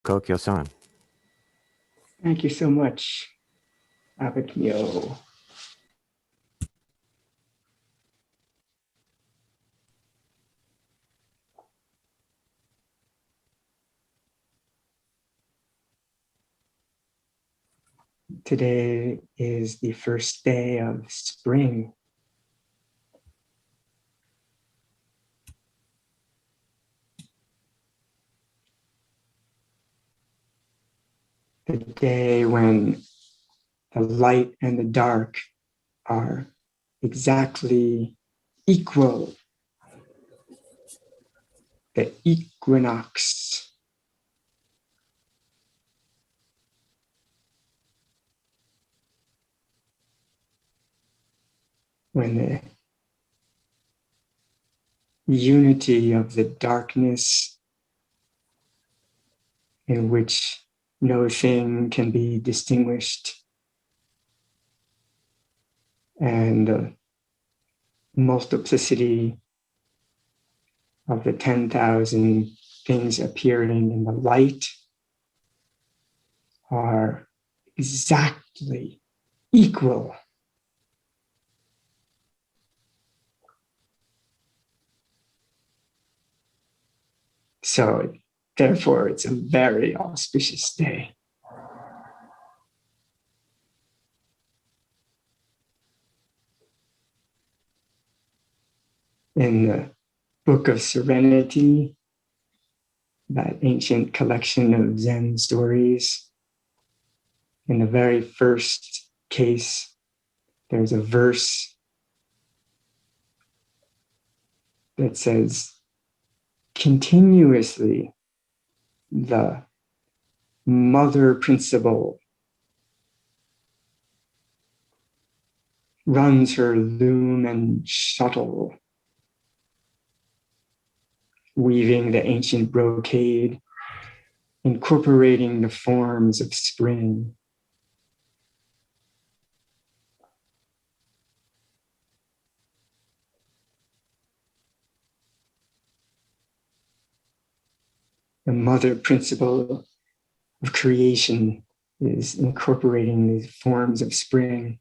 Kokyo-san. Thank you so much, Abakyo. Today is the first day of spring. The day when the light and the dark are exactly equal. The equinox. When the unity of the darkness in which no thing can be distinguished, and the multiplicity of the 10,000 things appearing in the light are exactly equal. So therefore, it's a very auspicious day. In the Book of Serenity, that ancient collection of Zen stories, in the very first case, there's a verse that says, continuously, the mother principle runs her loom and shuttle, weaving the ancient brocade, incorporating the forms of spring. The mother principle of creation is incorporating these forms of spring.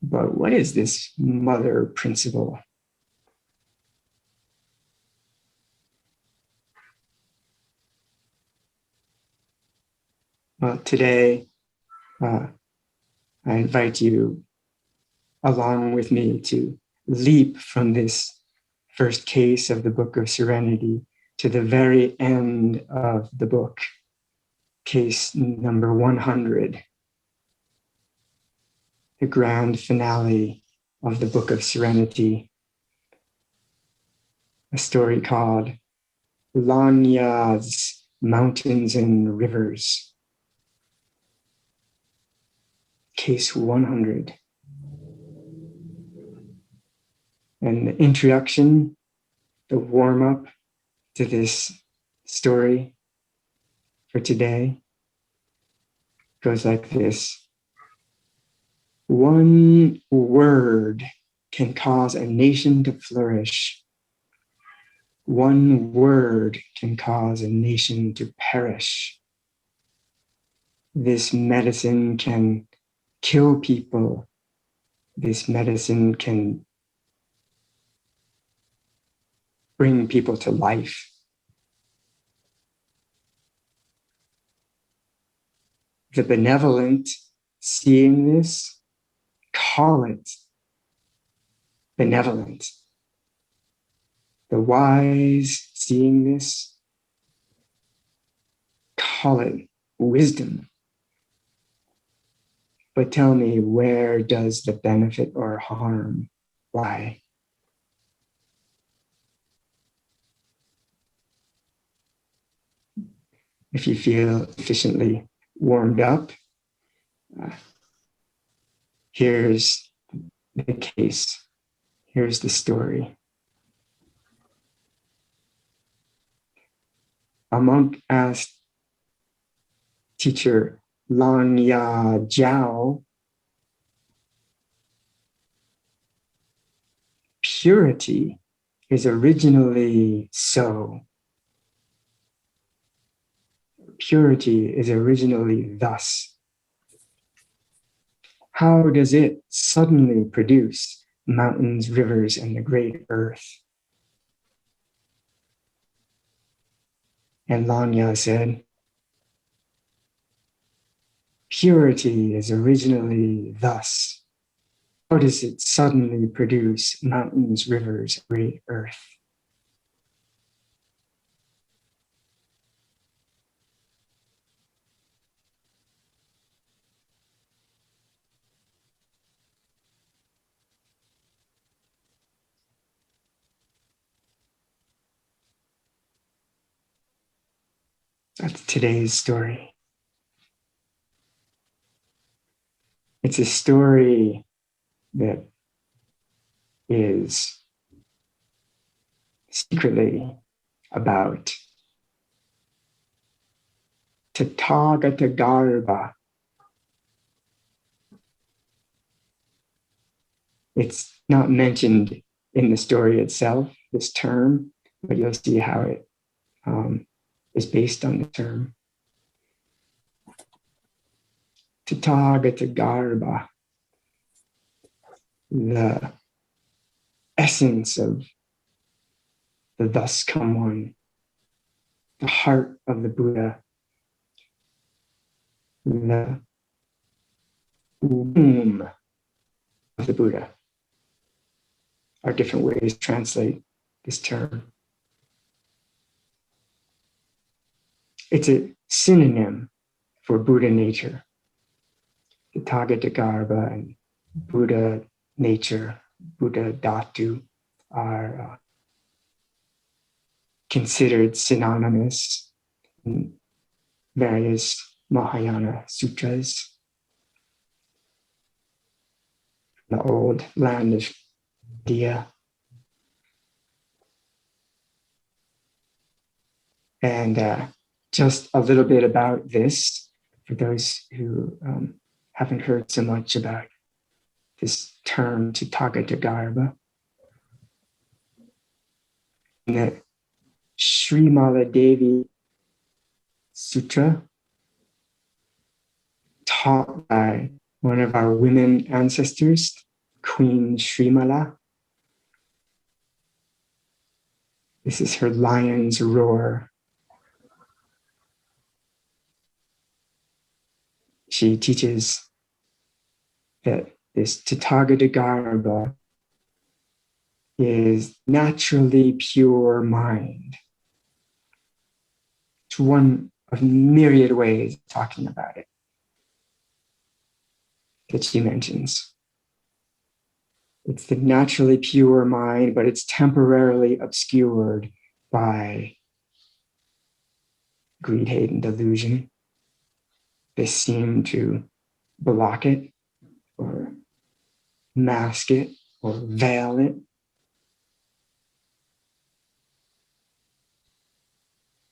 But what is this mother principle? Well, today, I invite you along with me to leap from this first case of the Book of Serenity to the very end of the book, case number 100, the grand finale of the Book of Serenity, a story called Lanya's Mountains and Rivers, case 100. And the introduction, the warm-up to this story for today goes like this. One word can cause a nation to flourish. One word can cause a nation to perish. This medicine can kill people. This medicine can bring people to life. The benevolent, seeing this, call it benevolent. The wise, seeing this, call it wisdom. But tell me, where does the benefit or harm lie? If you feel sufficiently warmed up, here's the case. Here's the story. A monk asked teacher Lanya Jiao, purity is originally so. purity is originally thus. How does it suddenly produce mountains, rivers, and the great earth? And Lanya said, purity is originally thus. How does it suddenly produce mountains, rivers, great earth? That's today's story. It's a story that is secretly about Tathagata Garbha. It's not mentioned in the story itself, this term, but you'll see how it is based on the term. Tathagata Garbha, the essence of the thus come one, the heart of the Buddha, the womb of the Buddha, are different ways to translate this term. It's a synonym for Buddha nature. Tathagata Garbha and Buddha nature, Buddha Dhatu, are considered synonymous in various Mahayana sutras. The old land of India. And just a little bit about this, for those who haven't heard so much about this term, Tathagata Garbha. In the Srimala Devi Sutra, taught by one of our women ancestors, Queen Srimala. This is her lion's roar. She teaches that this Tathagata Garbha is naturally pure mind. It's one of myriad ways of talking about it that she mentions. It's the naturally pure mind, but it's temporarily obscured by greed, hate, and delusion. They seem to block it or mask it or veil it.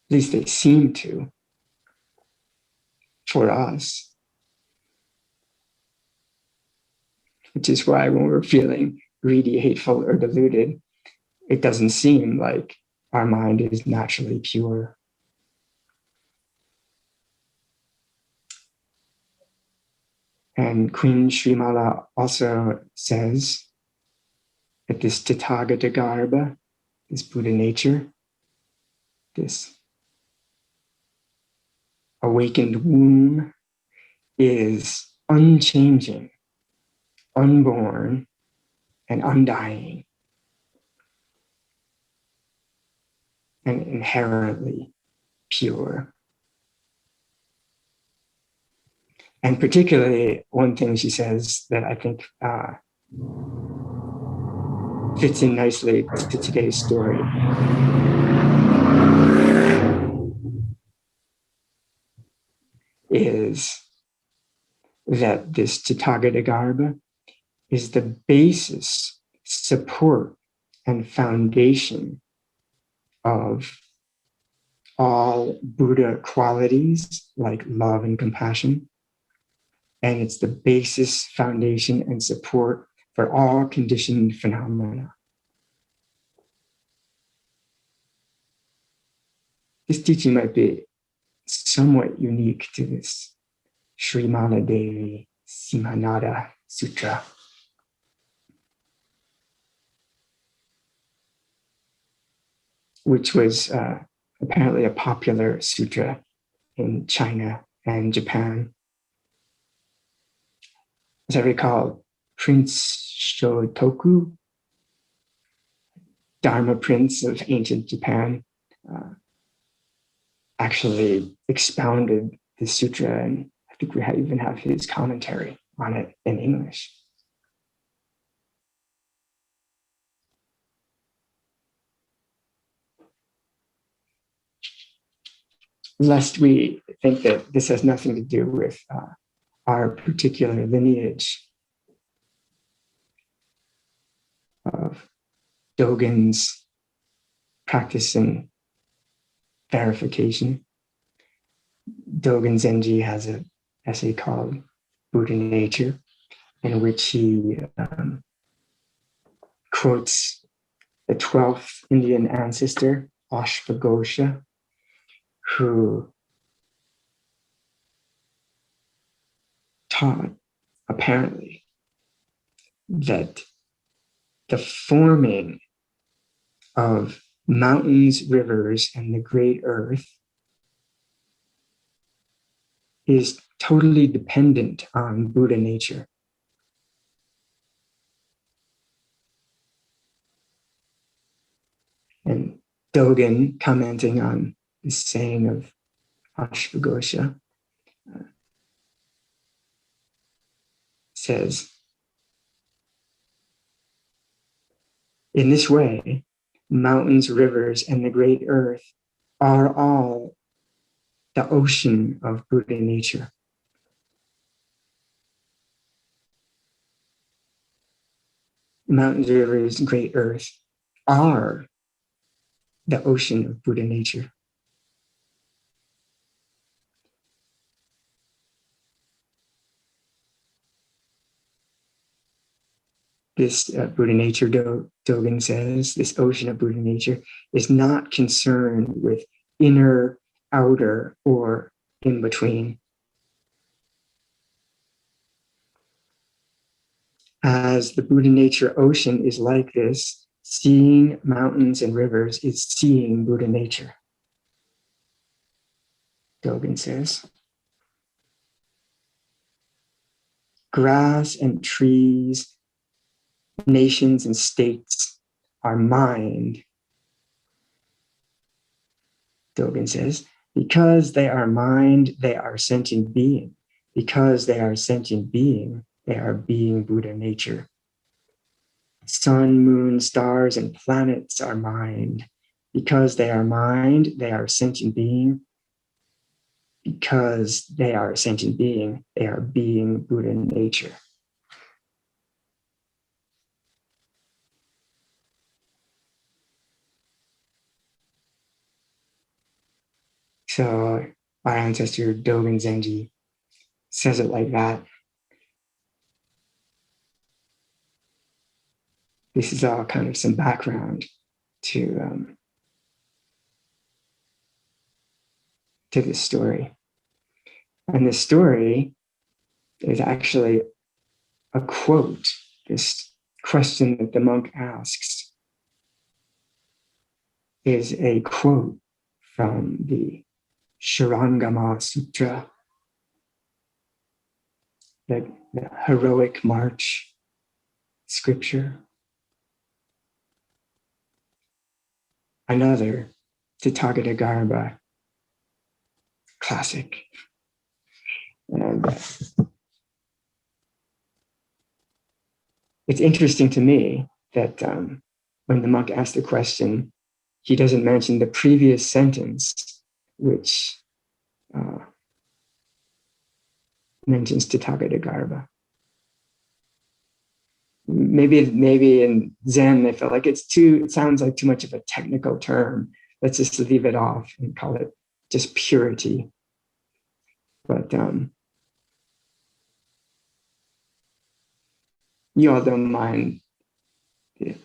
At least they seem to for us. Which is why when we're feeling greedy, hateful, or deluded, it doesn't seem like our mind is naturally pure. And Queen Srimala also says that this Tathagata Garbha, this Buddha nature, this awakened womb, is unchanging, unborn, and undying, and inherently pure. And particularly, one thing she says that I think fits in nicely to today's story is that this Tathagata Garbha is the basis, support, and foundation of all Buddha qualities like love and compassion. And it's the basis, foundation, and support for all conditioned phenomena. This teaching might be somewhat unique to this Srimala Devi Simhanada Sutra. Which was apparently a popular sutra in China and Japan. As I recall, Prince Shotoku, Dharma Prince of ancient Japan, actually expounded the sutra, and I think we even have his commentary on it in English. Lest we think that this has nothing to do with our particular lineage of Dogons practicing verification. Dogen Zenji has an essay called Buddha Nature, in which he quotes the 12th Indian ancestor, Ashvaghosha, who taught, apparently, that the forming of mountains, rivers, and the great earth is totally dependent on Buddha nature. And Dogen, commenting on this saying of Ashvaghosha, says, in this way, mountains, rivers, and the great earth are all the ocean of Buddha nature. Mountains, rivers, and great earth are the ocean of Buddha nature. This Buddha nature, Dogen says, this ocean of Buddha nature is not concerned with inner, outer, or in between. As the Buddha nature ocean is like this, seeing mountains and rivers is seeing Buddha nature, Dogen says. Grass and trees, nations and states are mind, Dogen says. Because they are mind, they are sentient being. Because they are sentient being, they are being Buddha nature. Sun, moon, stars, and planets are mind. Because they are mind, they are sentient being. Because they are sentient being, they are being Buddha nature. So our ancestor Dogen Zenji says it like that. This is all kind of some background to this story. And this story is actually a quote, this question that the monk asks is a quote from the Shurangama Sutra, the heroic march scripture. Another Tathagata Garbha classic. And it's interesting to me that when the monk asked the question, he doesn't mention the previous sentence, which mentions Tathagata Garbha. Maybe in Zen they felt like it sounds like too much of a technical term. Let's just leave it off and call it just purity. But you all don't mind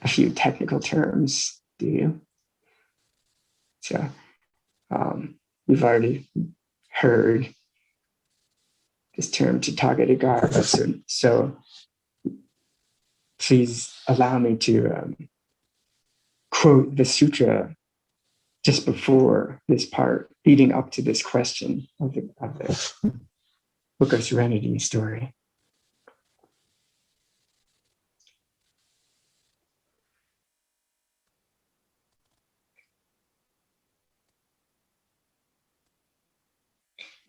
a few technical terms, do you? So we've already heard this term Tathagata Garbha. So please allow me to quote the sutra just before this part, leading up to this question of the Book of Serenity story.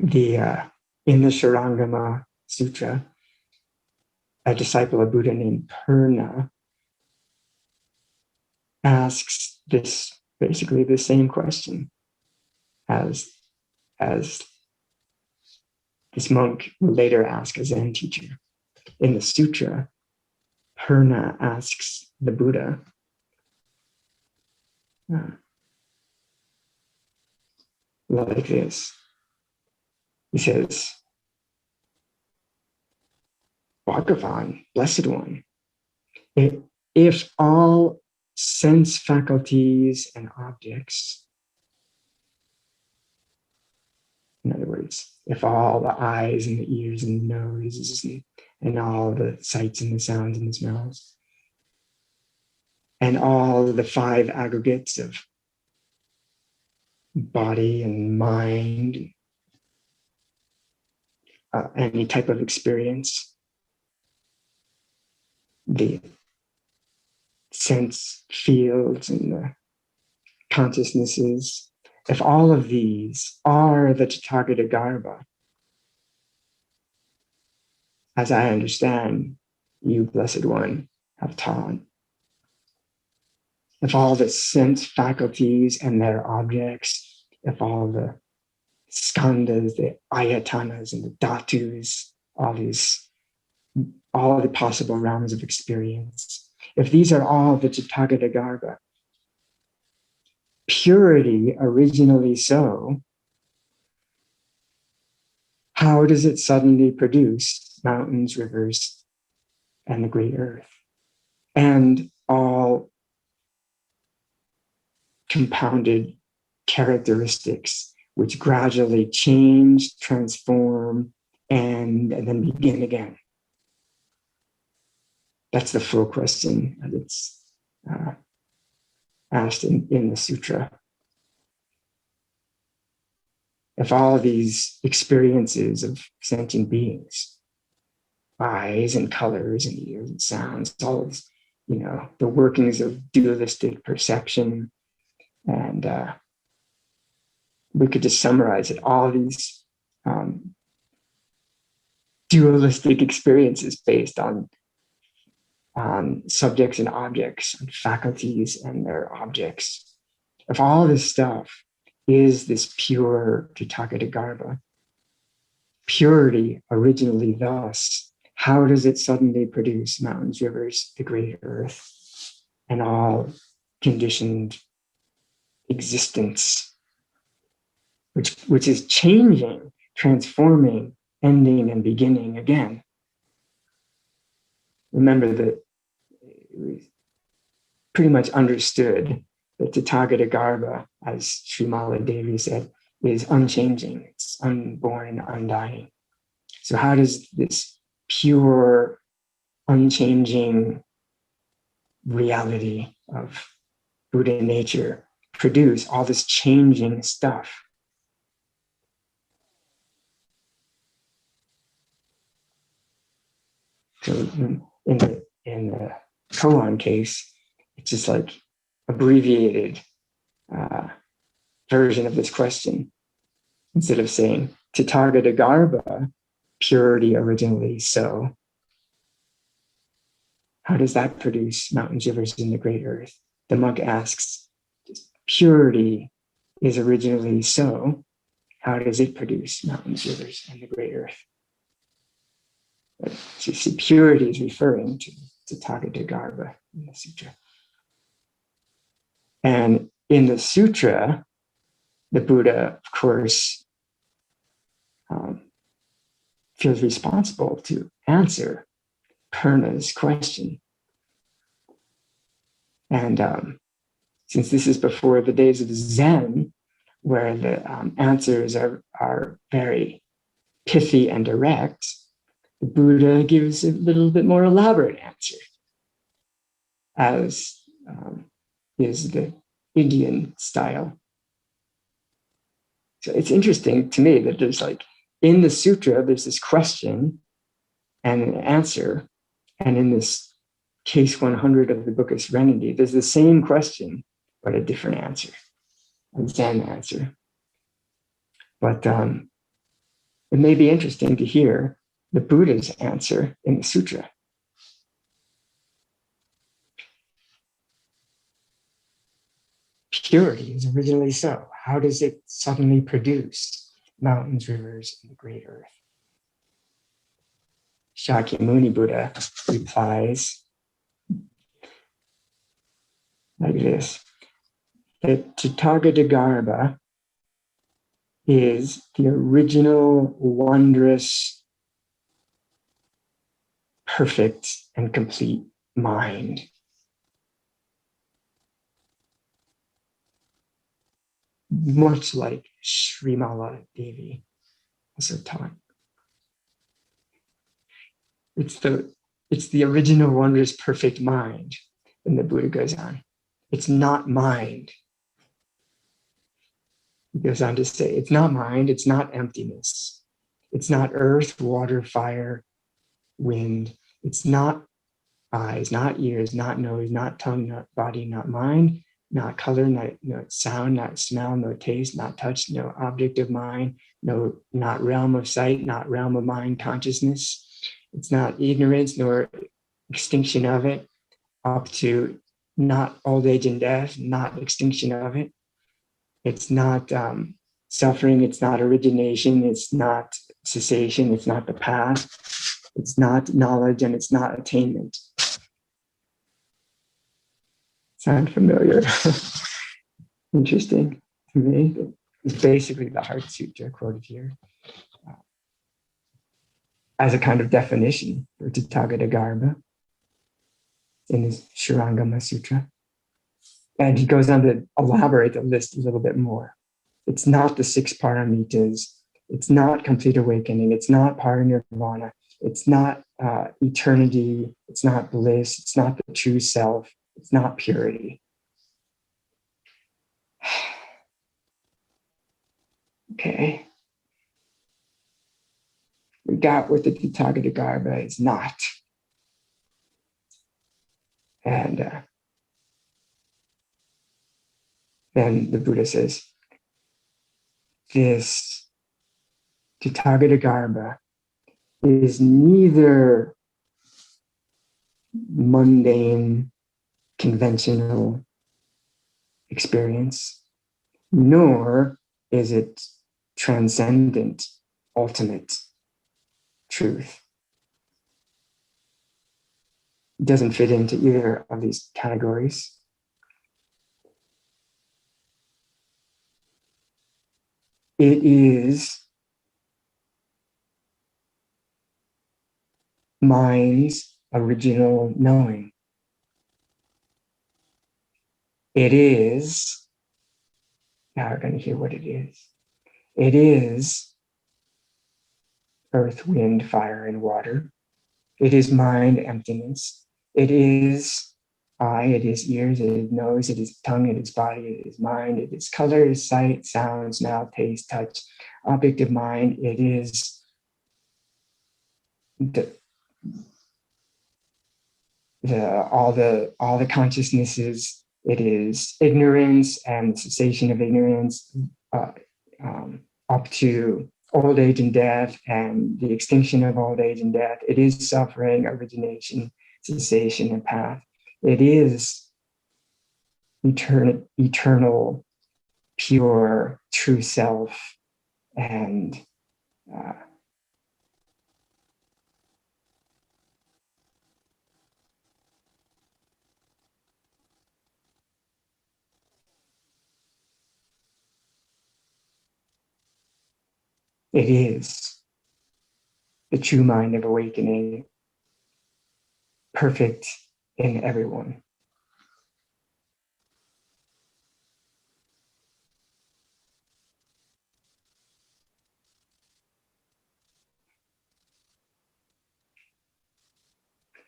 In the Shurangama Sutra, a disciple of Buddha named Purna asks this basically the same question as this monk will later ask a Zen teacher. In the sutra, Purna asks the Buddha, like this. He says, Bhagavan, Blessed One, if all sense faculties and objects, in other words, if all the eyes and the ears and the noses and all the sights and the sounds and the smells, and all the five aggregates of body and mind, any type of experience, the sense fields and the consciousnesses, if all of these are the Tathagata Garbha, as I understand you, Blessed One, have taught, if all the sense faculties and their objects, if all the skandhas, the ayatanas and the dhatus, all the possible realms of experience, if these are all the Tathagata Garbha, purity originally so, how does it suddenly produce mountains, rivers, and the great earth? And all compounded characteristics which gradually change, transform, and then begin again. That's the full question that's asked in the sutra. If all these experiences of sentient beings, eyes and colors and ears and sounds, all of, the workings of dualistic perception, and we could just summarize it, all these dualistic experiences based on subjects and objects, and faculties and their objects. If all this stuff is this pure Tathagata Garbha, purity originally thus, how does it suddenly produce mountains, rivers, the great earth, and all conditioned existence, which is changing, transforming, ending, and beginning again? Remember that we pretty much understood that Tathagata Garbha, as Srimala Devi said, is unchanging, it's unborn, undying. So how does this pure, unchanging reality of Buddha nature produce all this changing stuff? So in the koan case, it's just like abbreviated version of this question. Instead of saying Tathagata Garbha, purity originally so, how does that produce mountains, rivers, and the great earth? The monk asks, purity is originally so, how does it produce mountains, rivers, and the great earth? So you see, purity is referring to Tathagata Garbha in the sutra. And in the sutra, the Buddha, of course, feels responsible to answer Purna's question. And since this is before the days of Zen, where the answers are very pithy and direct, the Buddha gives a little bit more elaborate answer, as is the Indian style. So it's interesting to me that there's like, in the sutra, there's this question and an answer. And in this case 100 of the Book of Serenity, there's the same question, but a different answer, a Zen answer. But it may be interesting to hear the Buddha's answer in the sutra. Purity is originally so. How does it suddenly produce mountains, rivers, and the great earth? Shakyamuni Buddha replies like this: that Tathagata Garbha is the original, wondrous, perfect, and complete mind. Much like Srimala Devi also taught. It's the original, wondrous, perfect mind. And the Buddha goes on. It's not mind. He goes on to say, it's not mind, it's not emptiness. It's not earth, water, fire, wind. It's not eyes, not ears, not nose, not tongue, not body, not mind, not color, not sound, not smell, no taste, not touch, no object of mind, not realm of sight, not realm of mind consciousness. It's not ignorance nor extinction of it, up to not old age and death, not extinction of it. It's not suffering, it's not origination, it's not cessation, it's not the past, it's not knowledge, and it's not attainment. Sound familiar? Interesting to me. It's basically the Heart Sutra quoted here as a kind of definition for Tathagata Garbha in his Shurangama Sutra. And he goes on to elaborate the list a little bit more. It's not the six paramitas. It's not complete awakening. It's not parinirvana. It's not eternity. It's not bliss. It's not the true self. It's not purity. Okay. We got what the Tathagata Garbha is not. And then the Buddha says, this Tathagata Garbha is neither mundane, conventional experience, nor is it transcendent, ultimate truth. It doesn't fit into either of these categories. It is mind's original knowing. It is, now we're going to hear what it is. It is earth, wind, fire, and water. It is mind emptiness. It is eye, it is ears, it is nose, it is tongue, it is body, it is mind, it is color, sight, sound, smell, taste, touch, object of mind. It is all the consciousnesses. It is ignorance and cessation of ignorance, up to old age and death and the extinction of old age and death. It is suffering, origination, cessation, and path. It is eternal, pure, true self, and it is the true mind of awakening, perfect in everyone.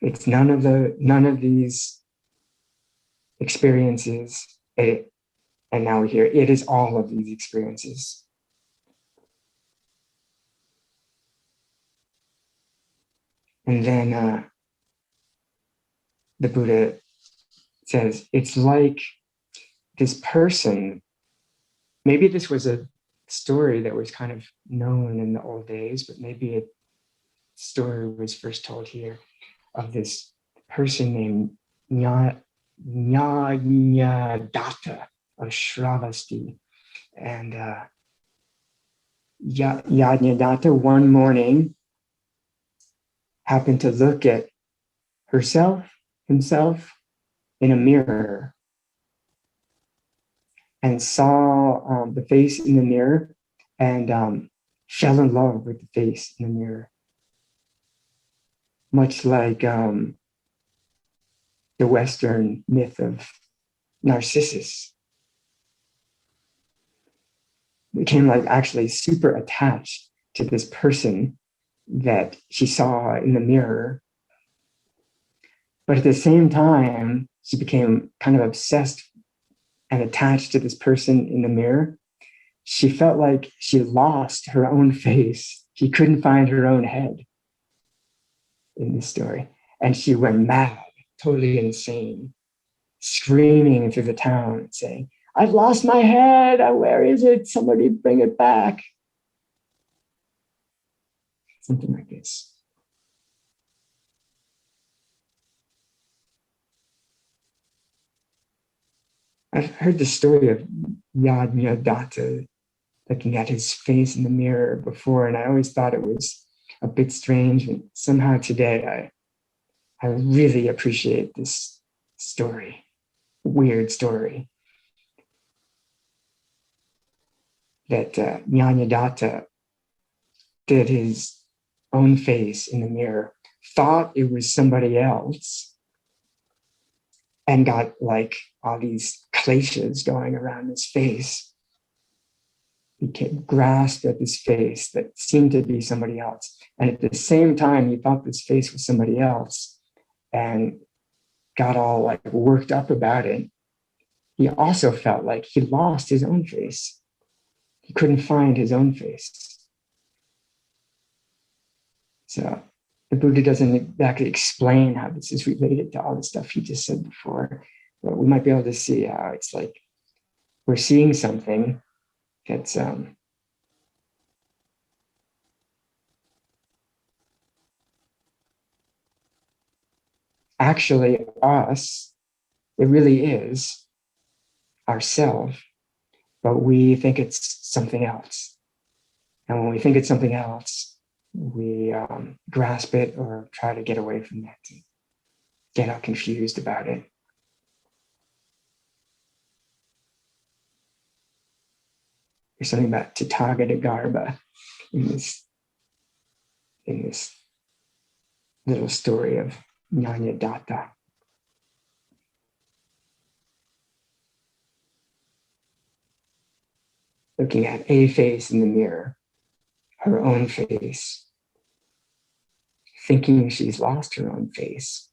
It's none of these experiences. And now we hear it is all of these experiences. And then the Buddha says, it's like this person, maybe this was a story that was kind of known in the old days, but maybe a story was first told here of this person named Nyanyadatta of Shravasti. And Yajnadatta one morning happened to look at himself in a mirror and saw the face in the mirror and fell in love with the face in the mirror. Much like the Western myth of Narcissus. Became like actually super attached to this person that she saw in the mirror. But at the same time, she became kind of obsessed and attached to this person in the mirror. She felt like she lost her own face. She couldn't find her own head in this story. And she went mad, totally insane, screaming through the town, saying, I've lost my head. Where is it? Somebody bring it back. Something like this. I've heard the story of Yajnadatta looking at his face in the mirror before, and I always thought it was a bit strange. And somehow today, I really appreciate this story, weird story, that Yajnadatta did his own face in the mirror, thought it was somebody else, and got like all these kleshas going around his face. He grasped at this face that seemed to be somebody else. And at the same time, he thought this face was somebody else and got all like worked up about it. He also felt like he lost his own face. He couldn't find his own face. So the Buddha doesn't exactly explain how this is related to all the stuff he just said before, but we might be able to see how it's like we're seeing something that's actually us. It really is ourself, but we think it's something else. And when we think it's something else, we grasp it or try to get away from that, get all confused about it. There's something about Tathagata Garbha in this little story of Nyanyadatta. Looking at a face in the mirror, her own face, thinking she's lost her own face,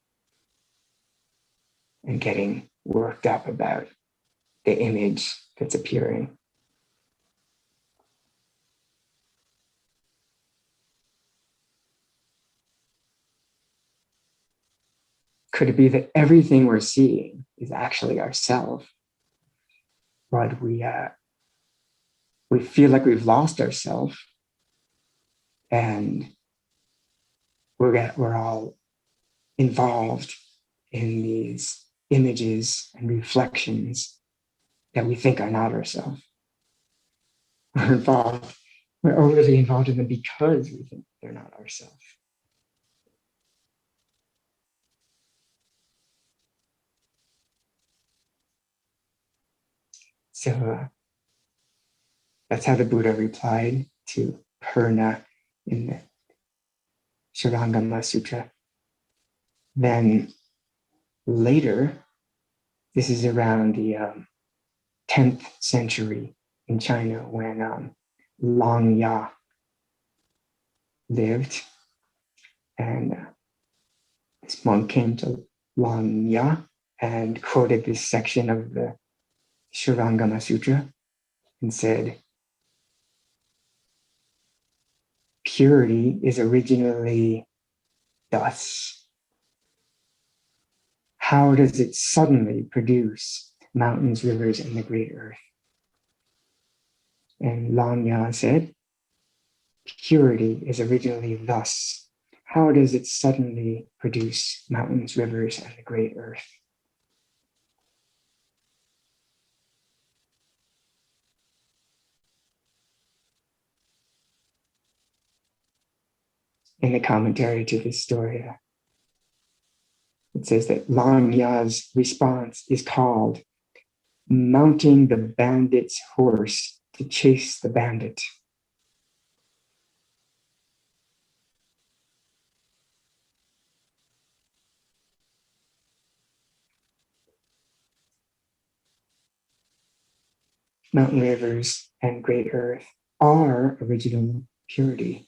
and getting worked up about the image that's appearing. Could it be that everything we're seeing is actually ourselves? But we feel like we've lost ourselves, and we're all involved in these images and reflections that we think are not ourselves. We're overly involved in them because we think they're not ourselves. So that's how the Buddha replied to Purna in the Shurangama Sutra. Then later, this is around the 10th century in China when Lang Ya lived. And This monk came to Lanya and quoted this section of the Shurangama Sutra and said, purity is originally thus. How does it suddenly produce mountains, rivers, and the great earth? And Lanya said, purity is originally thus. How does it suddenly produce mountains, rivers, and the great earth? In the commentary to this story, it says that Lanya's response is called mounting the bandit's horse to chase the bandit. Mountain rivers and great earth are original purity.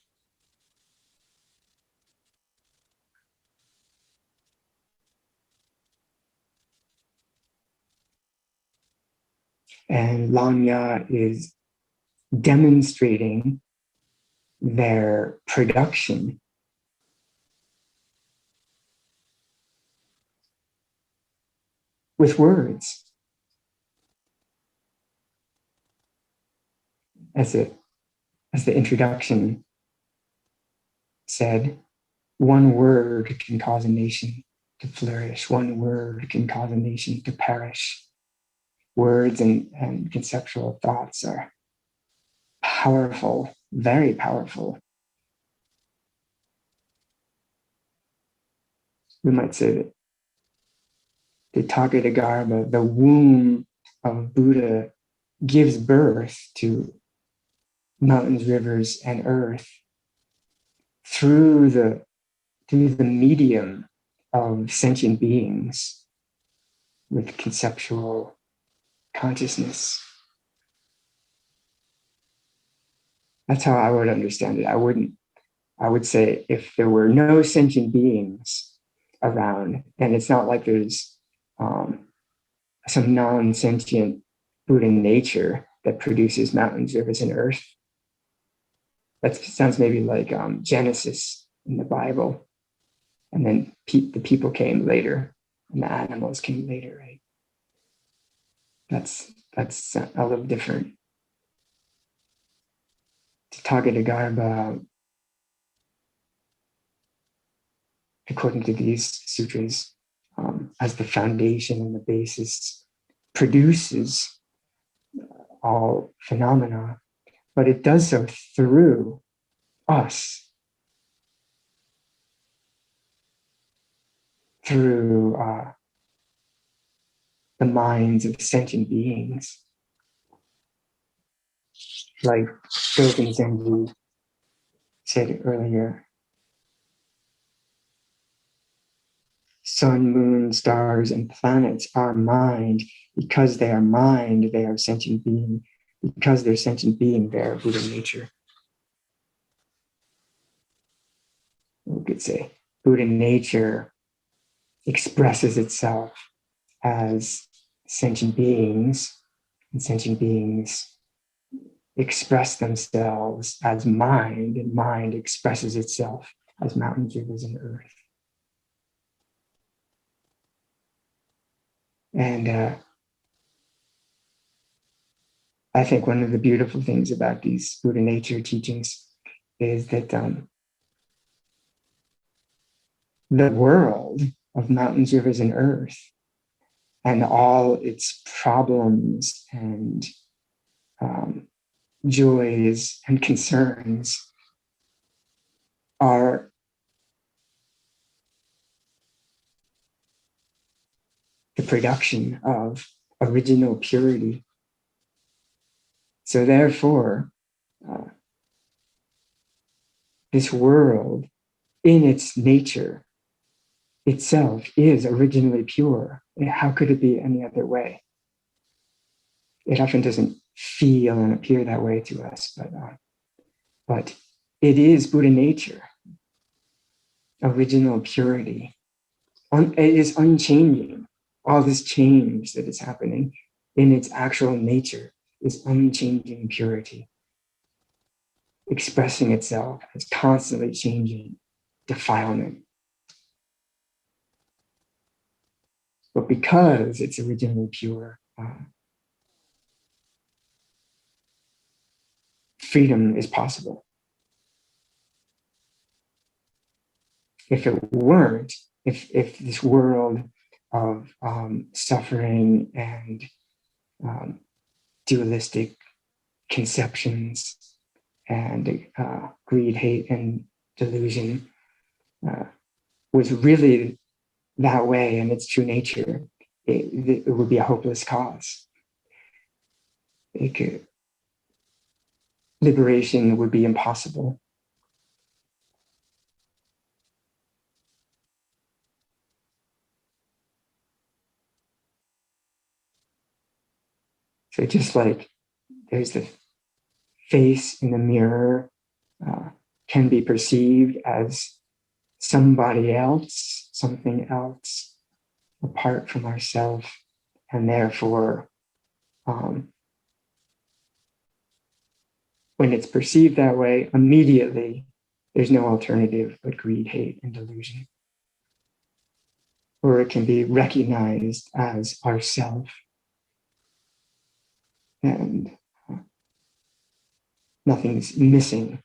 And Lanya is demonstrating their production with words. As the introduction said, one word can cause a nation to flourish. One word can cause a nation to perish. Words and conceptual thoughts are powerful, very powerful. We might say that the Tathagata Garbha, the womb of Buddha, gives birth to mountains, rivers, and earth through the medium of sentient beings with conceptual consciousness. That's how I would understand it. I would say if there were no sentient beings around, and it's not like there's some non-sentient Buddha nature that produces mountains, rivers, and earth. That sounds maybe like Genesis in the Bible. And then the people came later and the animals came later, right? That's a little different. Tathagata Garbha, according to these sutras, as the foundation and the basis, produces all phenomena, but it does so through us, through the minds of sentient beings. Like Dogen Zenji said earlier, sun, moon, stars, and planets are mind. Because they are mind, they are sentient being. Because they're sentient being, they're Buddha nature. We could say Buddha nature expresses itself as sentient beings, and sentient beings express themselves as mind, and mind expresses itself as mountains, rivers, and earth. And I think one of the beautiful things about these Buddha nature teachings is that the world of mountains, rivers, and earth, and all its problems and joys and concerns are the production of original purity. So therefore, this world in its nature itself is originally pure. How could it be any other way? It often doesn't feel and appear that way to us, but it is Buddha nature, original purity. it is unchanging. All this change that is happening in its actual nature is unchanging purity, expressing itself as constantly changing defilement. But because it's originally pure, freedom is possible. If it weren't, if this world of suffering and dualistic conceptions and greed, hate, and delusion was really that way in its true nature, it would be a hopeless cause. Liberation would be impossible. So just like there's the face in the mirror can be perceived as somebody else, something else apart from ourselves, and therefore when it's perceived that way, immediately there's no alternative but greed, hate, and delusion. Or it can be recognized as ourself, and nothing's missing.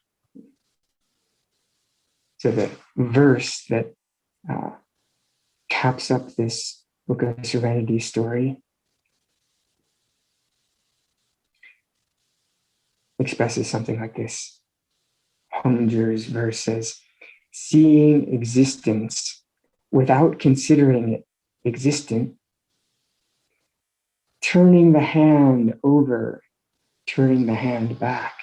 So the verse that caps up this Book of Serenity story expresses something like this. Hunger's verse says, seeing existence without considering it existent, turning the hand over, turning the hand back.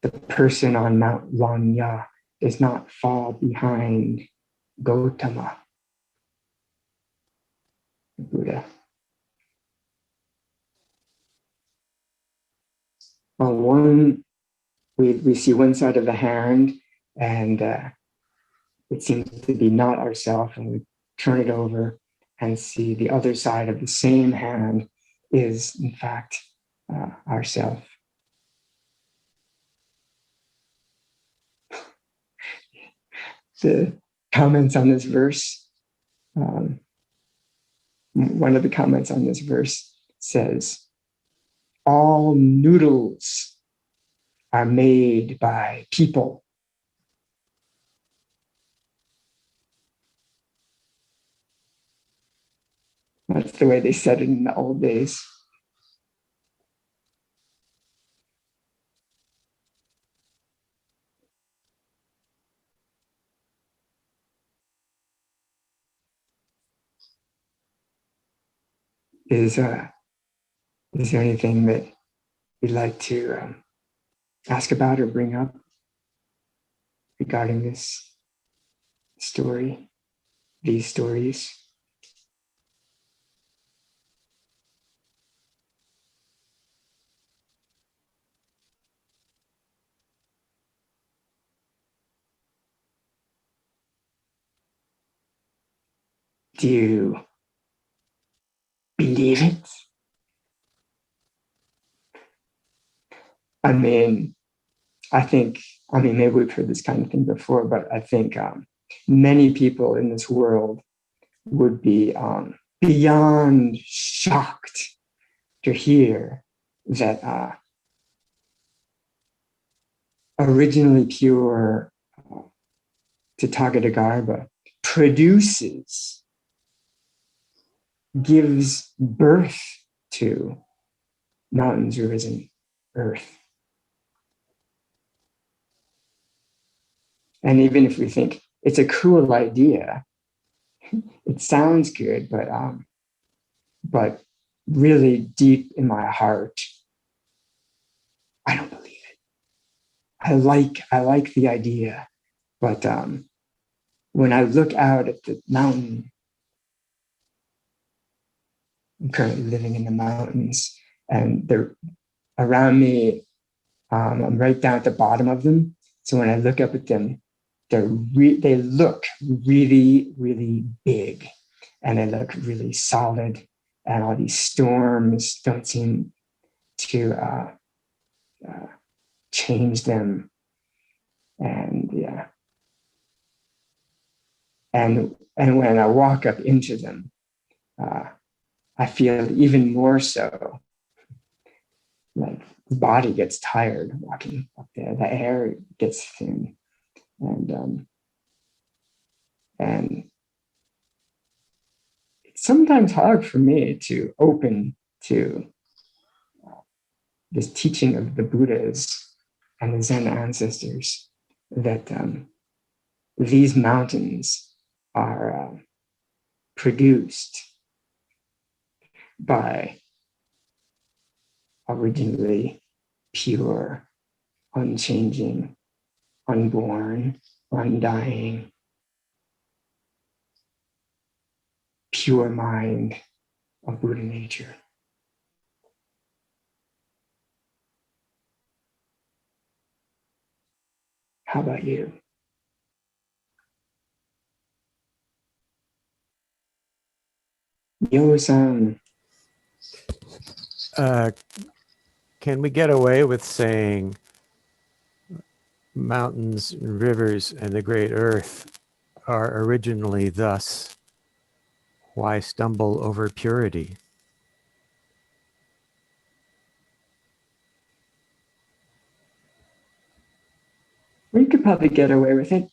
The person on Mount Lanya does not fall behind Gautama, the Buddha. On one, we see one side of the hand, and it seems to be not ourself, and we turn it over and see the other side of the same hand is, in fact, ourself. The comments on this verse, one of the comments on this verse says, all noodles are made by people. That's the way they said it in the old days. Is there anything that you'd like to ask about or bring up regarding this story, these stories? Do you believe it? I mean, maybe we've heard this kind of thing before, but I think many people in this world would be beyond shocked to hear that originally pure Tathagata Garbha gives birth to mountains, rivers, and earth. And even if we think it's a cool idea, it sounds good, but really deep in my heart, I don't believe it. I like the idea, but when I look out at the mountain, I'm currently living in the mountains, and they're around me. I'm right down at the bottom of them. So when I look up at them, they look really, really big, and they look really solid, and all these storms don't seem to change them. And yeah, and when I walk up into them, I feel even more so like the body gets tired walking up there. The air gets thin, and it's sometimes hard for me to open to this teaching of the Buddhas and the Zen ancestors that these mountains are produced by originally pure, unchanging, unborn, undying, pure mind of Buddha nature. How about you? Yo-san. Can we get away with saying mountains, rivers, and the great earth are originally thus? Why stumble over purity? We could probably get away with it.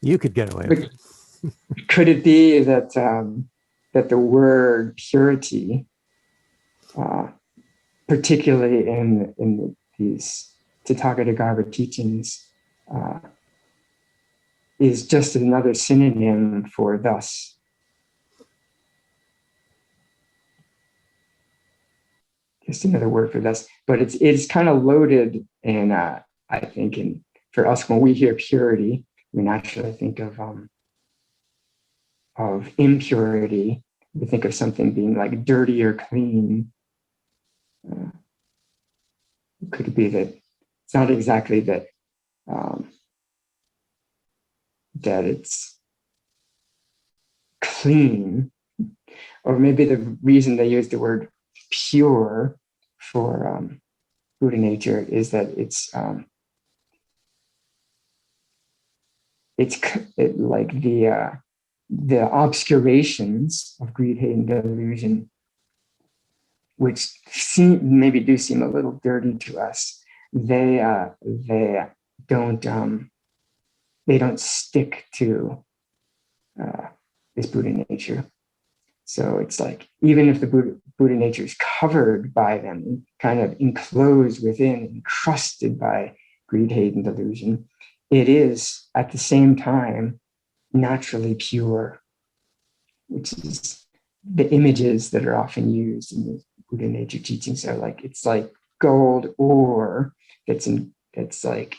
You could get away with it. Could it be that that the word purity, particularly in these Tathagata Garbha teachings, is just another synonym for thus? Just another word for thus, but it's kind of loaded in. I think for us, when we hear purity, we naturally think of impurity. We think of something being like dirty or clean. Could it be that it's not exactly that that it's clean, or maybe the reason they use the word pure for Buddha nature is that it's like the obscurations of greed, hate, and delusion, which do seem a little dirty to us. They don't they don't stick to this Buddha nature. So it's like, even if the Buddha nature is covered by them, kind of enclosed within, encrusted by greed, hate, and delusion, it is at the same time naturally pure, which is the images that are often used in the Buddha nature teachings. Are like, it's like gold ore that's like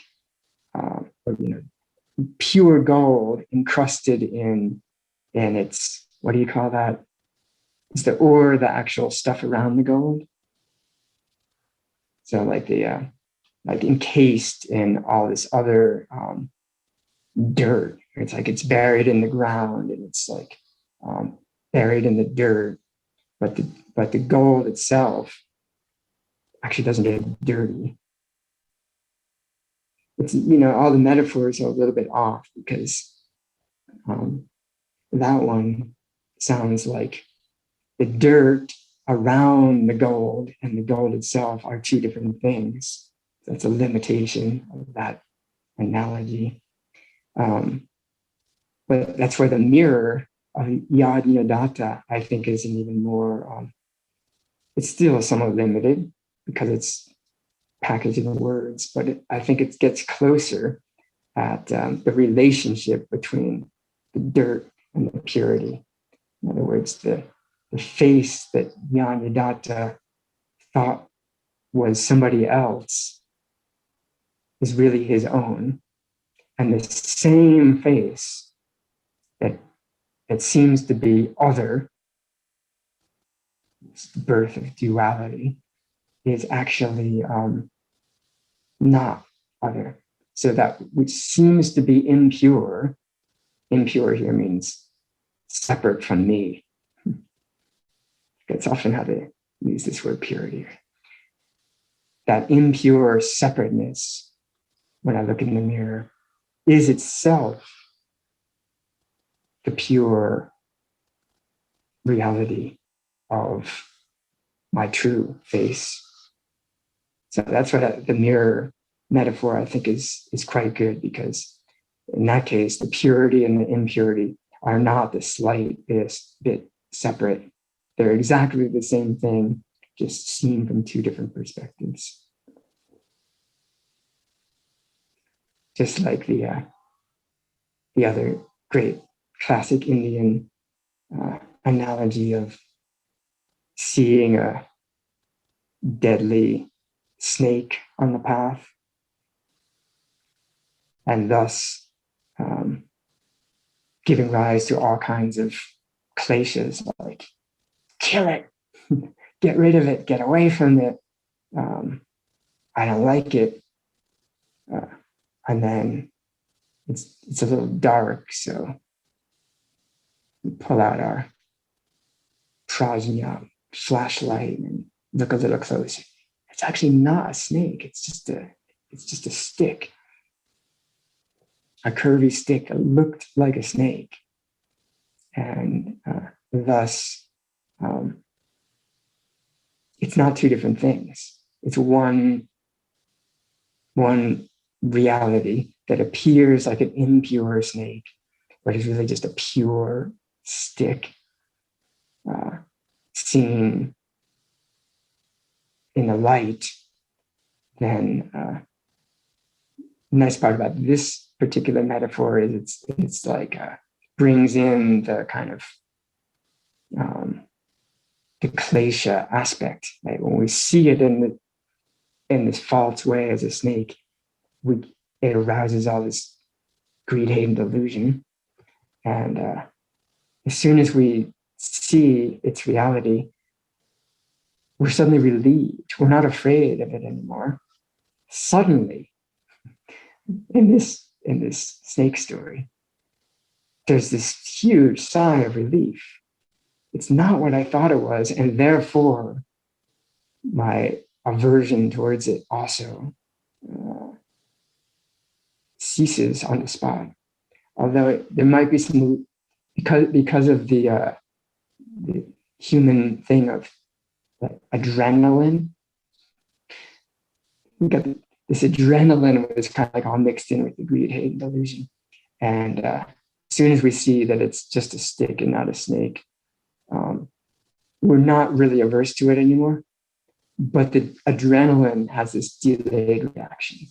pure gold encrusted in, and it's, what do you call that? Is the ore the actual stuff around the gold? So like like encased in all this other dirt. It's like it's buried in the ground, and it's like buried in the dirt. But the gold itself actually doesn't get dirty. It's, all the metaphors are a little bit off, because that one sounds like the dirt around the gold and the gold itself are two different things. That's a limitation of that analogy. But that's where the mirror of Yajnadatha, I think, is an even more, it's still somewhat limited because it's packaged in words, but I think it gets closer at the relationship between the dirt and the purity. In other words, the face that Yajnadatha thought was somebody else is really his own. And the same face that seems to be other, the birth of duality, is actually not other. So that which seems to be impure, impure here means separate from me. That's often how they use this word purity. That impure separateness, when I look in the mirror, is itself the pure reality of my true face. So that's what the mirror metaphor, I think, is quite good, because in that case, the purity and the impurity are not the slight bit separate. They're exactly the same thing, just seen from two different perspectives. Just like the other great classic Indian analogy of seeing a deadly snake on the path, and thus giving rise to all kinds of kleshas, like kill it, get rid of it, get away from it. I don't like it. And then it's a little dark, so we pull out our prajna flashlight and look a little closer. It's actually not a snake. It's just a stick, a curvy stick that looked like a snake, and thus it's not two different things. It's one reality that appears like an impure snake, but is really just a pure stick seen in the light. Then the nice part about this particular metaphor is it's like brings in the kind of the klesha aspect. Right? When we see it in this false way as a snake, it arouses all this greed, hate, and delusion. And as soon as we see its reality, we're suddenly relieved. We're not afraid of it anymore. Suddenly, in this snake story, there's this huge sigh of relief. It's not what I thought it was, and therefore my aversion towards it also ceases on the spot. Although there might be some, because of the human thing of adrenaline. We got this adrenaline was kind of like all mixed in with the greed, hate, and delusion. And as soon as we see that it's just a stick and not a snake, we're not really averse to it anymore. But the adrenaline has this delayed reaction,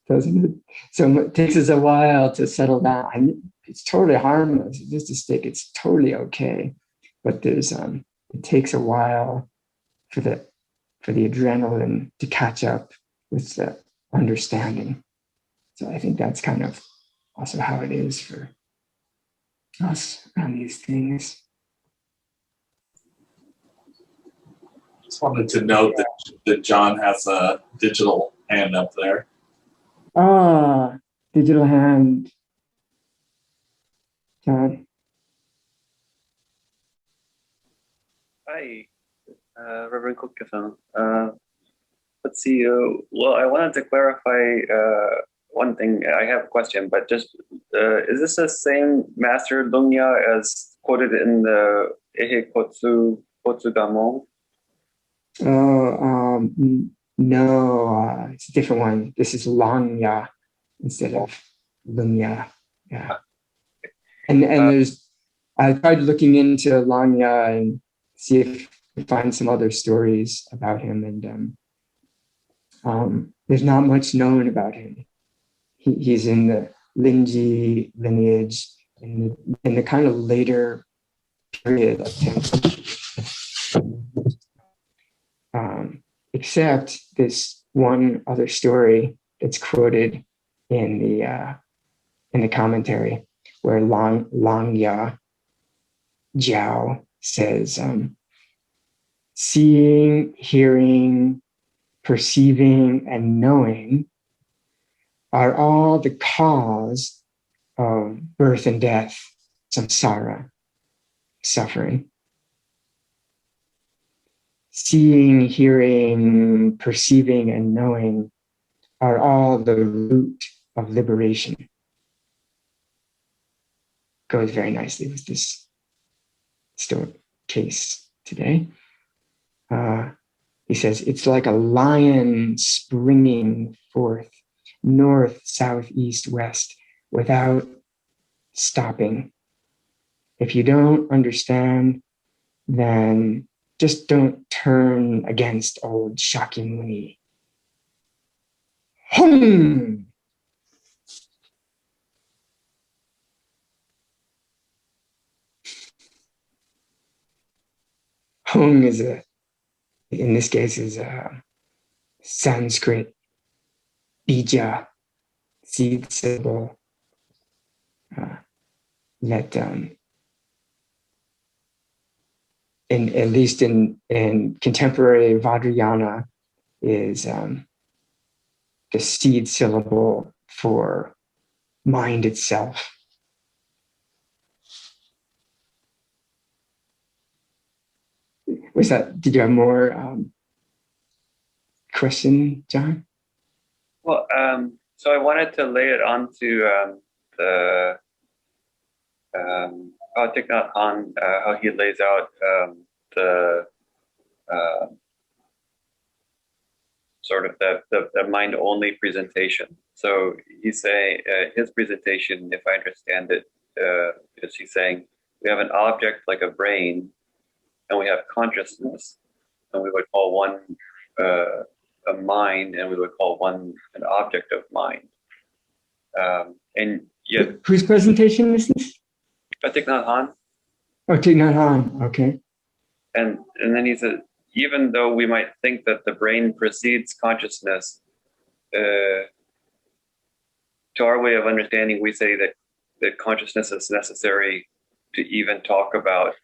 doesn't it? So it takes us a while to settle down. It's totally harmless. It's just a stick. It's totally okay. But there's it takes a while for the adrenaline to catch up with the understanding. So I think that's kind of also how it is for us around these things. Just wanted to note that John has a digital hand up there. Digital hand. John. Hi, Reverend Kokyo. Let's see. Well, I wanted to clarify one thing. I have a question, but just is this the same Master Lungya as quoted in the Ehe Kotsu Gamon? No, it's a different one. This is Langya instead of Lungya. Yeah. And there's, I tried looking into Langya and see if we find some other stories about him, and there's not much known about him. He's in the Linji lineage in the kind of later period of 10th century. Except this one other story that's quoted in the commentary, where Langya Jiao says, seeing, hearing, perceiving, and knowing are all the cause of birth and death, samsara, suffering. Seeing, hearing, perceiving, and knowing are all the root of liberation. Goes very nicely with this Stoic case today. He says, it's like a lion springing forth, north, south, east, west, without stopping. If you don't understand, then just don't turn against old Shakyamuni. Hum! Hung is in this case, is a Sanskrit bija, seed syllable, that at least in contemporary Vajrayana is the seed syllable for mind itself. Did you have more question, John? Well, so I wanted to lay it onto the Thich Nhat Hanh, how he lays out the sort of the mind-only presentation. So he's saying, his presentation, if I understand it, is he's saying we have an object like a brain, and we have consciousness, and we would call one a mind, and we would call one an object of mind. And yet, whose presentation is this? Thich Nhat Hanh. Oh, Thich Nhat Hanh. Okay. And then he said, even though we might think that the brain precedes consciousness, to our way of understanding, we say that consciousness is necessary to even talk about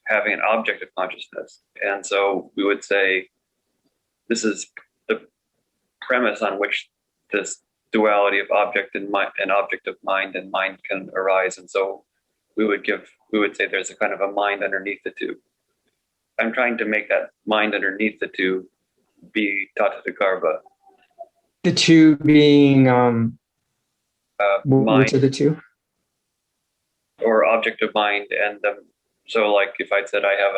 having an object of consciousness. And so we would say this is the premise on which this duality of object and mind, and object of mind and mind can arise. And so we would say there's a kind of a mind underneath the two. I'm trying to make that mind underneath the two be Tathagata Garbha. The two being mind, which are the two? Or object of mind, and so like if I said I have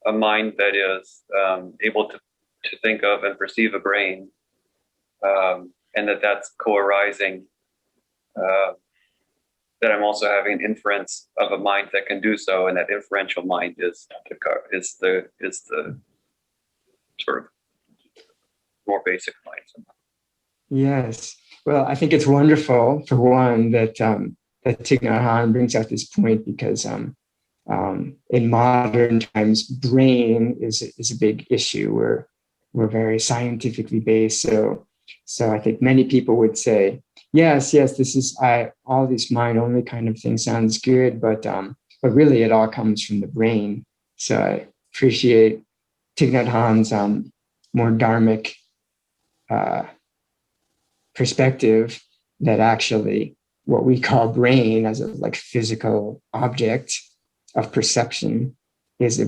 a mind that is able to think of and perceive a brain, and that's co-arising, that I'm also having an inference of a mind that can do so, and that inferential mind is the sort of more basic mind. Yes. Well, I think it's wonderful, for one, that Thich Nhat Hanh brings out this point, because in modern times, brain is a big issue. We're very scientifically based. So I think many people would say, yes, this is all this mind only kind of thing sounds good, but really it all comes from the brain. So I appreciate Thich Nhat Hanh's more dharmic perspective, that actually what we call brain as a like physical object of perception is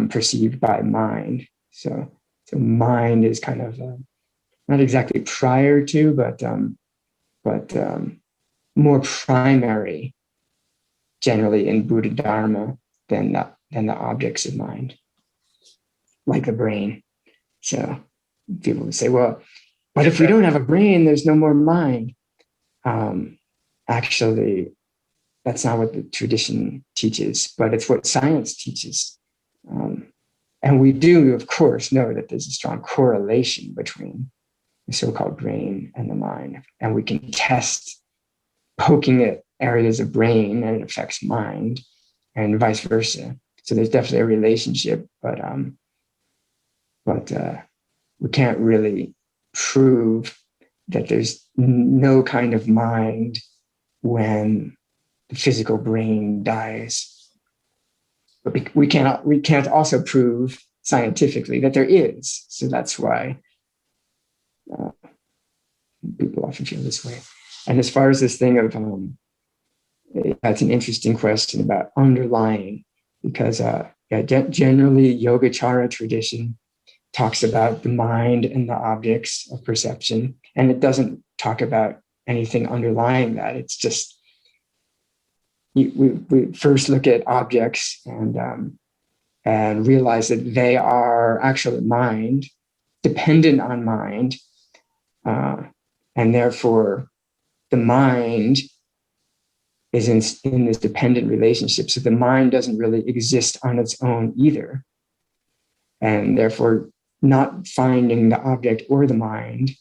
perceived by mind. So mind is kind of not exactly prior to, but more primary, generally in Buddha Dharma, than the objects of mind, like the brain. So people would say, well, but if we don't have a brain, there's no more mind. Actually, that's not what the tradition teaches, but it's what science teaches. And we do, of course, know that there's a strong correlation between the so-called brain and the mind. And we can test poking at areas of brain, and it affects mind, and vice versa. So there's definitely a relationship, but we can't really prove that there's no kind of mind when the physical brain dies. But we can't also prove scientifically that there is. So that's why People often feel this way. And as far as this thing of, that's an interesting question about underlying, because generally Yogacara tradition talks about the mind and the objects of perception, and it doesn't talk about anything underlying that. It's just we first look at objects and realize that they are actually mind, dependent on mind, and therefore the mind is in this dependent relationship. So the mind doesn't really exist on its own either. And therefore, not finding the object or the mind,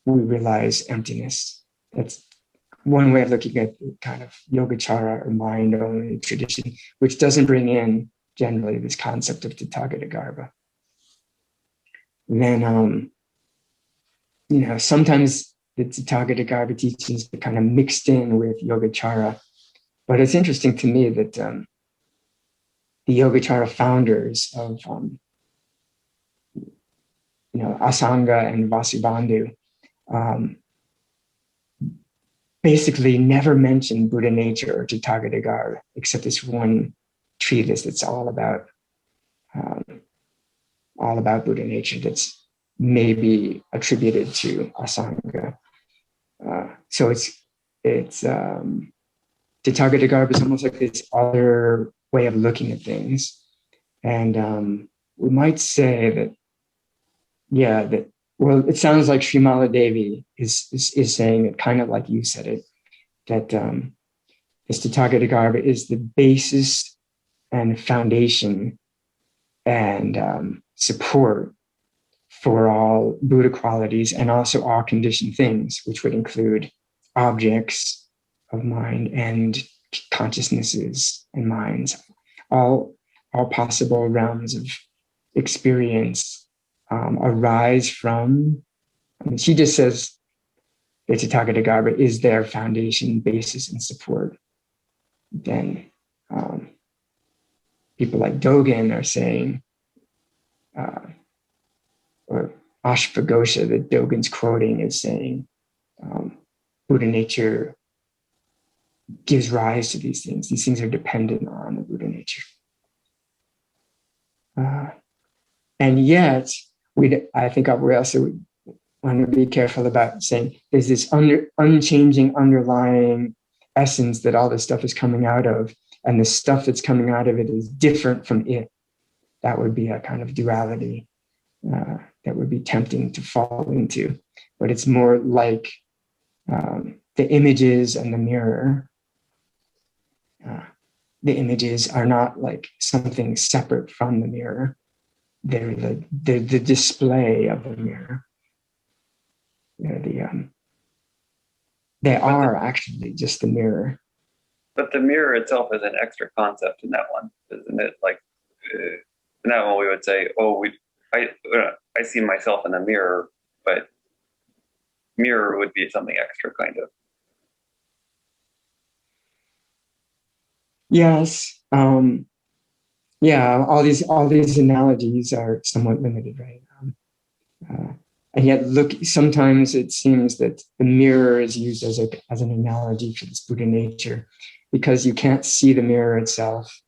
we realize emptiness. That's one way of looking at kind of Yogacara or mind-only tradition, which doesn't bring in generally this concept of Tathagata Garbha. Then, sometimes the Tathagata Garbha teachings are kind of mixed in with Yogacara. But it's interesting to me that the Yogacara founders of Asanga and Vasubandhu basically never mentioned Buddha nature or Tathagata Garbha, except this one treatise that's all about Buddha nature that's maybe attributed to Asanga. So it's Tathagata Garbha is almost like this other way of looking at things. And we might say that, it sounds like Srimala Devi is saying it kind of like you said it, that this Tathagata Garbha is the basis and foundation and support for all Buddha qualities and also all conditioned things, which would include objects of mind and consciousnesses and minds, all possible realms of experience arise from. She just says the Tathagata Garbha is their foundation, basis, and support. Then people like Dogen are saying, or Ashvaghosha that Dogen's quoting is saying, Buddha nature gives rise to these things. These things are dependent on the Buddha nature. And yet, I think we also want to be careful about saying there's this unchanging underlying essence that all this stuff is coming out of, and the stuff that's coming out of it is different from it. That would be a kind of duality that would be tempting to fall into. But it's more like the images and the mirror. The images are not like something separate from the mirror. They're the display of the mirror. They are actually just the mirror. But the mirror itself is an extra concept in that one, isn't it? Like in that one, we would say, I see myself in the mirror, but mirror would be something extra, kind of. Yes. All these analogies are somewhat limited, right? And yet, sometimes it seems that the mirror is used as an analogy for this Buddha nature, because you can't see the mirror itself.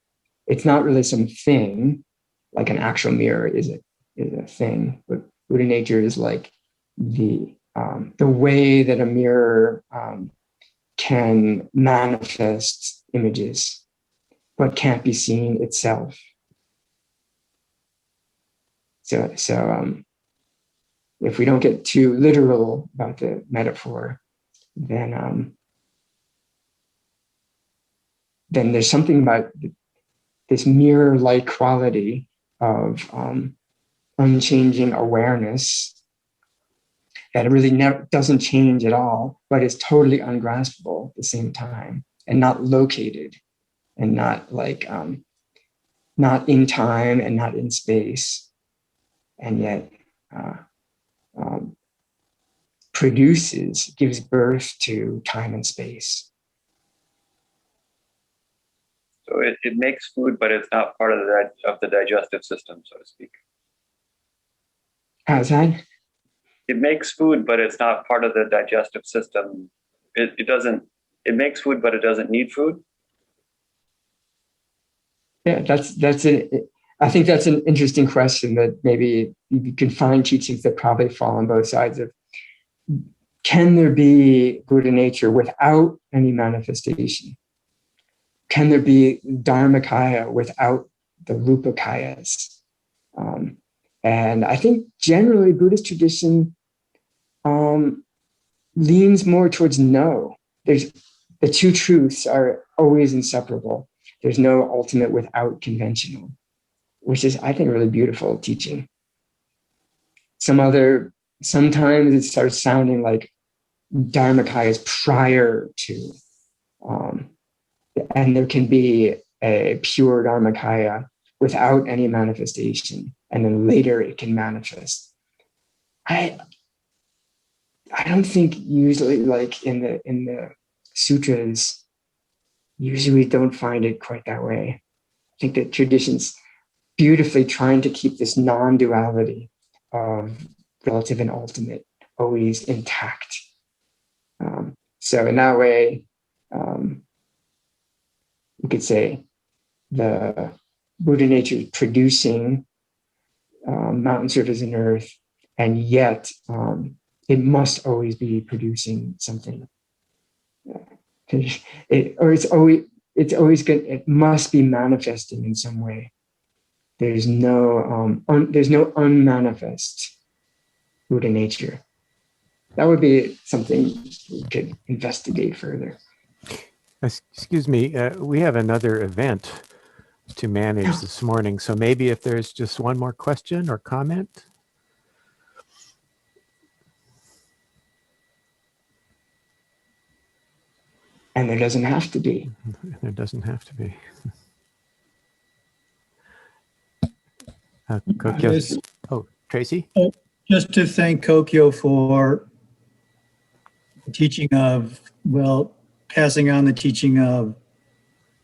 It's not really some thing, like an actual mirror is a thing, but Buddha nature is like the way that a mirror can manifest images, but can't be seen itself. So if we don't get too literal about the metaphor, then there's something about this mirror-like quality of unchanging awareness that really doesn't change at all, but is totally ungraspable at the same time, and not located, and not like not in time and not in space, and yet gives birth to time and space. So it makes food, but it's not part of the digestive system, so to speak. How's that? it makes food, but it's not part of the digestive system. It doesn't. It makes food, but it doesn't need food. Yeah, I think that's an interesting question that maybe you can find teachings that probably fall on both sides of. Can there be Buddha nature without any manifestation? Can there be Dharmakaya without the Rupakayas? And I think generally Buddhist tradition leans more towards no. The two truths are always inseparable. There's no ultimate without conventional, which is, I think, really beautiful teaching. Sometimes it starts sounding like Dharmakaya is prior to, and there can be a pure Dharmakaya without any manifestation, and then later it can manifest. I don't think usually, like in the sutras, usually we don't find it quite that way. I think that tradition's beautifully trying to keep this non-duality of relative and ultimate always intact. So in that way, you could say the Buddha nature is producing mountains, rivers, and earth, and yet it must always be producing something. It's always good. It must be manifesting in some way. There's no unmanifest Buddha nature. That would be something we could investigate further. Excuse me, we have another event to manage this morning, so maybe if there's just one more question or comment. And there doesn't have to be. There doesn't have to be. Kokyo. Oh, Tracy? Just to thank Kokyo for the teaching of, passing on the teaching of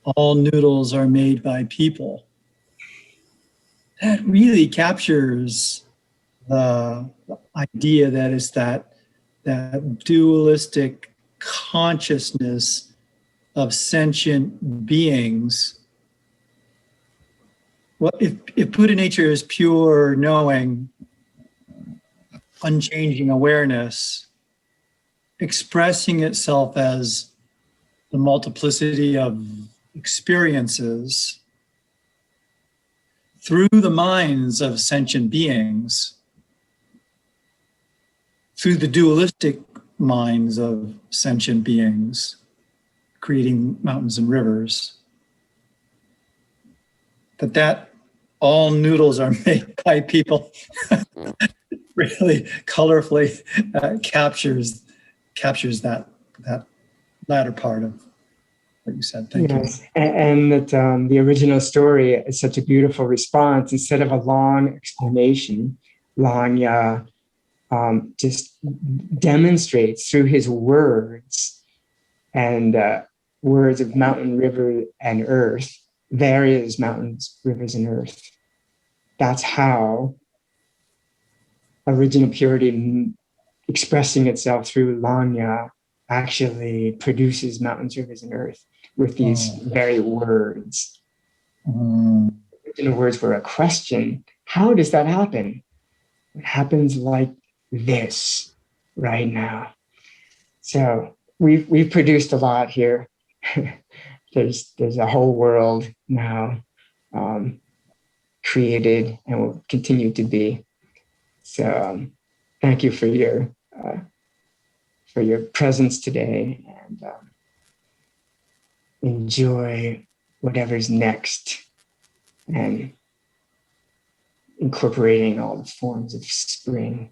all noodles are made by people. That really captures the idea that is that dualistic consciousness of sentient beings. Well, if Buddha nature is pure knowing, unchanging awareness, expressing itself as the multiplicity of experiences through the minds of sentient beings, through the dualistic minds of sentient beings, creating mountains and rivers, that all noodles are made by people really colorfully captures that latter part of what you said. Thank you. And that the original story is such a beautiful response. Instead of a long explanation, Lanya just demonstrates through his words and words of mountain, river, and earth, various mountains, rivers, and earth. That's how original purity expressing itself through Lanya actually produces mountains, rivers, and earth with these very words. The original words were a question. How does that happen? It happens like this right now. So we've produced a lot here. There's a whole world now created and will continue to be. So thank you for your presence today, and enjoy whatever's next, and incorporating all the forms of spring.